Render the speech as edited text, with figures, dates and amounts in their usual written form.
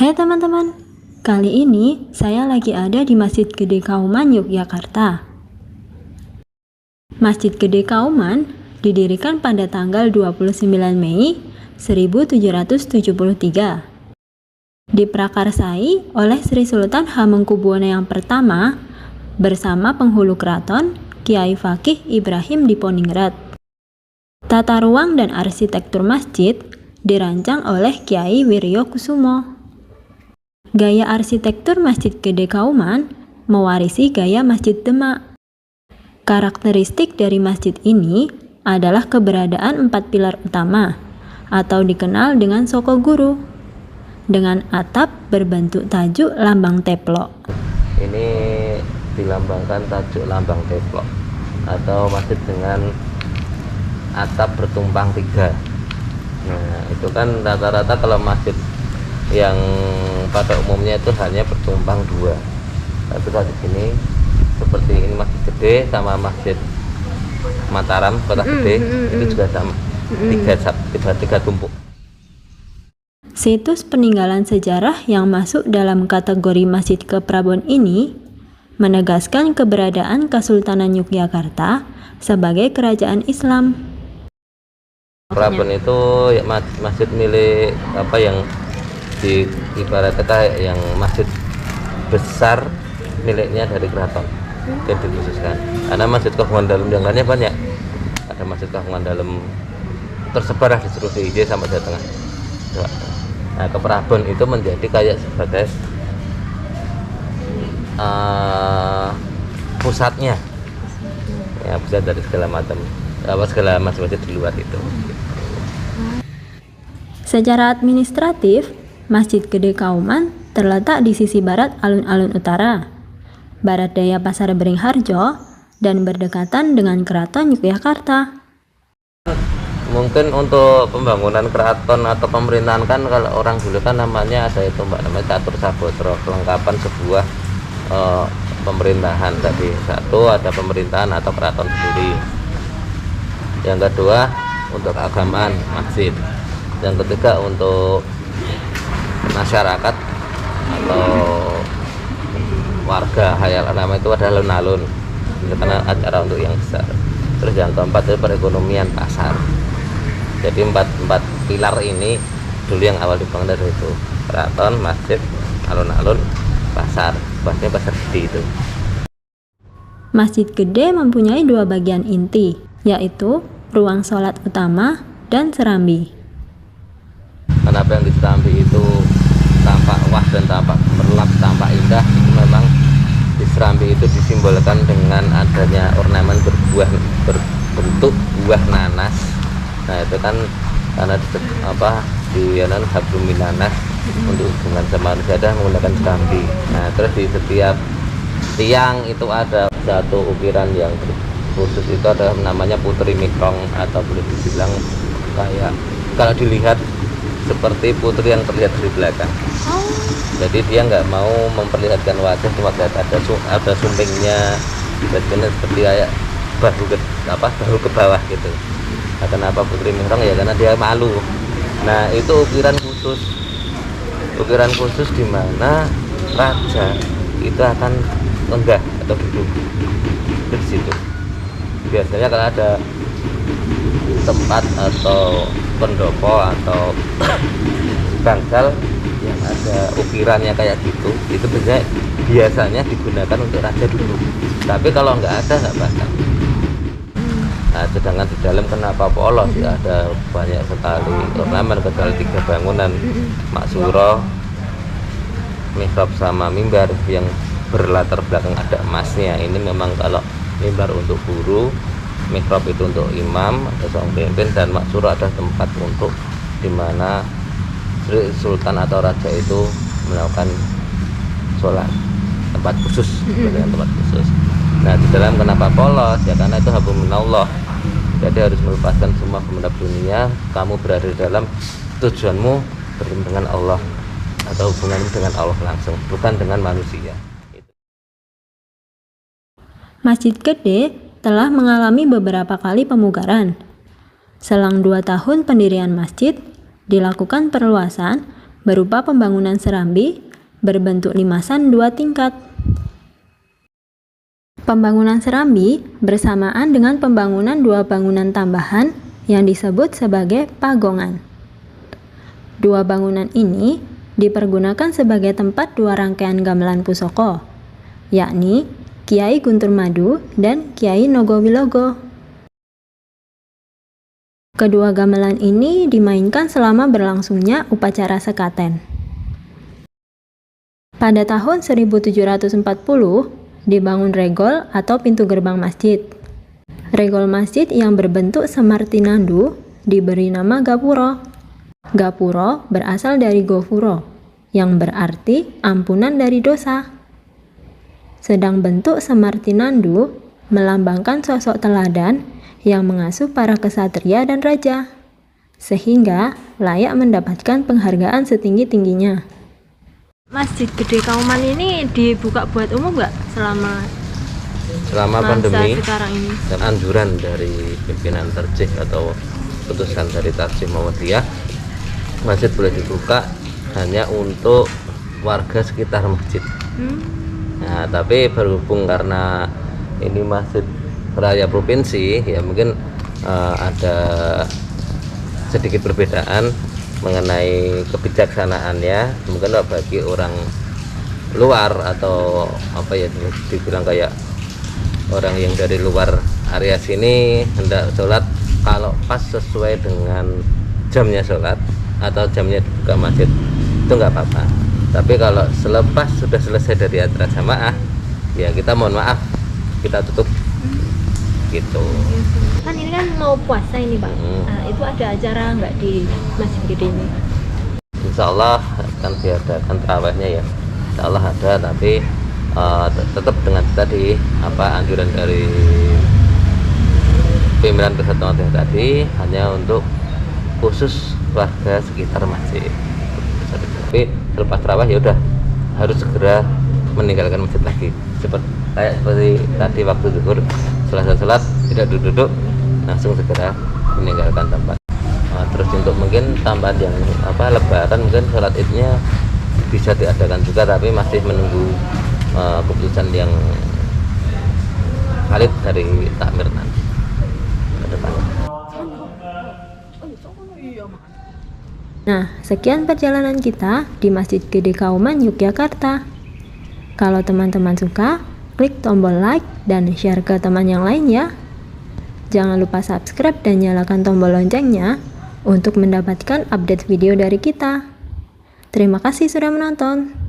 Hai teman-teman, kali ini saya lagi ada di Masjid Gede Kauman, Yogyakarta. Masjid Gede Kauman didirikan pada tanggal 29 Mei 1773. Diprakarsai oleh Sri Sultan Hamengkubuwono yang pertama bersama penghulu keraton Kiai Fakih Ibrahim Diponingrat. Tata ruang dan arsitektur masjid dirancang oleh Kiai Wiryokusumo. Gaya arsitektur Masjid Gede Kauman mewarisi gaya Masjid Demak. Karakteristik dari masjid ini adalah keberadaan 4 pilar utama atau dikenal dengan Soko Guru dengan atap berbentuk tajuk lambang teplok. Ini dilambangkan tajuk lambang teplok atau masjid dengan atap bertumpang 3. Nah, itu kan rata-rata kalau masjid yang pada umumnya itu hanya bertumpang 2. Tapi kalau di sini seperti ini masjid gede sama masjid Mataram Kota Gede itu juga sama, tiga tumpuk. Situs peninggalan sejarah yang masuk dalam kategori Masjid Keprabon ini menegaskan keberadaan Kesultanan Yogyakarta sebagai kerajaan Islam. Prabon itu ya, masjid milik apa yang di ibaratnya kayak yang masjid besar miliknya dari keraton, jadi dikhususkan. Ada masjid kagungan dalam yang lainnya banyak, ada masjid kagungan dalam tersebar di seluruh DIY sampai Jawa Tengah. Nah, Keprabon itu menjadi kayak sebagai pusatnya, ya pusat dari segala macam masjid di luar itu. Secara administratif, Masjid Gede Kauman terletak di sisi barat alun-alun utara, barat daya Pasar Beringharjo, dan berdekatan dengan Keraton Yogyakarta. Mungkin untuk pembangunan keraton atau pemerintahan kan kalau orang dulu kan namanya ada itu namanya catur sabotro, kelengkapan sebuah pemerintahan. Tadi satu ada pemerintahan atau keraton sendiri, yang kedua untuk keagamaan masjid, yang ketiga untuk masyarakat atau warga hayal nama itu ada alun-alun karena acara untuk yang besar. Terus yang keempat itu perekonomian pasar. Jadi empat pilar ini dulu yang awal dibangun dari itu, keraton, masjid, alun-alun, pasar. Pasarnya pasar gede itu. Masjid Gede mempunyai 2 bagian inti, yaitu ruang sholat utama dan serambi. Kenapa yang di serambi itu tampak wah dan tampak berlap, tampak indah? Itu memang di serambi itu disimbolkan dengan adanya ornamen berbentuk buah nanas. Nah, itu kan karena di hablum minanas untuk hubungan sama manusia ada menggunakan serambi. Nah, terus di setiap tiang itu ada satu ukiran yang khusus, itu ada namanya Putri Mikrong, atau boleh dibilang kayak kalau dilihat seperti putri yang terlihat dari belakang. Jadi dia nggak mau memperlihatkan wajah, cuma ada sumpingnya, badannya seperti kayak bahu ke bawah gitu. Nah, kenapa Putri Mikrong? Ya karena dia malu. Nah, itu ukiran khusus di mana raja itu akan lenggah atau duduk di situ. Biasanya kalau ada tempat atau pendopo atau bangsal yang ada ukirannya kayak gitu, itu biasanya digunakan untuk raja duduk. Tapi kalau nggak ada nggak bakal. Nah, sedangkan di dalam kenapa polos ya, ada banyak sekali ornamen, kecuali 3 bangunan maksuro, mihrab sama mimbar yang berlatar belakang ada emasnya. Ini memang kalau mimbar untuk guru, mihrab itu untuk imam atau seorang pemimpin, dan maksuro ada tempat untuk dimana Sri Sultan atau raja itu melakukan sholat, tempat khusus, tempat khusus. Nah, di dalam kenapa polos ya karena itu hablum minallah. Jadi harus melepaskan semua benda dunia, kamu berada di dalam tujuanmu bertemu dengan Allah atau hubunganmu dengan Allah langsung, bukan dengan manusia. Masjid Gede telah mengalami beberapa kali pemugaran. Selang 2 tahun pendirian masjid, dilakukan perluasan berupa pembangunan serambi berbentuk limasan 2 tingkat. Pembangunan serambi bersamaan dengan pembangunan 2 bangunan tambahan yang disebut sebagai pagongan. 2 bangunan ini dipergunakan sebagai tempat 2 rangkaian gamelan pusaka, yakni Kiai Guntur Madu dan Kiai Nogowilogo. Kedua gamelan ini dimainkan selama berlangsungnya upacara sekaten. Pada tahun 1740, dibangun regol atau pintu gerbang masjid. Regol masjid yang berbentuk semartinandu diberi nama gapuro. Gapuro berasal dari gofuro, yang berarti ampunan dari dosa. Sedang bentuk semartinandu melambangkan sosok teladan yang mengasuh para kesatria dan raja, sehingga layak mendapatkan penghargaan setinggi-tingginya. Masjid Gede Kauman ini dibuka buat umum nggak selama pandemi sekarang ini? dan anjuran dari pimpinan Tarjih atau putusan dari Tarjih Muhammadiyah, masjid boleh dibuka hanya untuk warga sekitar masjid. Nah, tapi berhubung karena ini masjid raya provinsi, ya mungkin ada sedikit perbedaan mengenai kebijaksanaannya. Mungkin bagi orang luar atau apa ya dibilang kayak orang yang dari luar area sini hendak sholat, kalau pas sesuai dengan jamnya sholat atau jamnya dibuka masjid itu nggak apa-apa. Tapi kalau selepas sudah selesai dari acara jamaah, ya kita mohon maaf, kita tutup gitu. Kan ini kan mau puasa ini Pak. Nah, itu ada acara nggak di Masjid Gede ini? Insya Allah akan diadakan tarawihnya ya. Insya Allah ada, tapi tetap dengan tadi anjuran dari pimpinan Persatuan tadi hanya untuk khusus warga sekitar masjid. Tapi selepas tarawih ya udah harus segera meninggalkan masjid lagi. Seperti tadi waktu zuhur selesai sholat tidak duduk, langsung segera meninggalkan tempat. Terus untuk mungkin tambahan yang lebaran, mungkin sholat idnya bisa diadakan juga, tapi masih menunggu keputusan yang valid dari takmir nanti ke depan. Nah, sekian perjalanan kita di Masjid Gede Kauman, Yogyakarta. Kalau teman-teman suka, klik tombol like dan share ke teman yang lain ya. Jangan lupa subscribe dan nyalakan tombol loncengnya untuk mendapatkan update video dari kita. Terima kasih sudah menonton.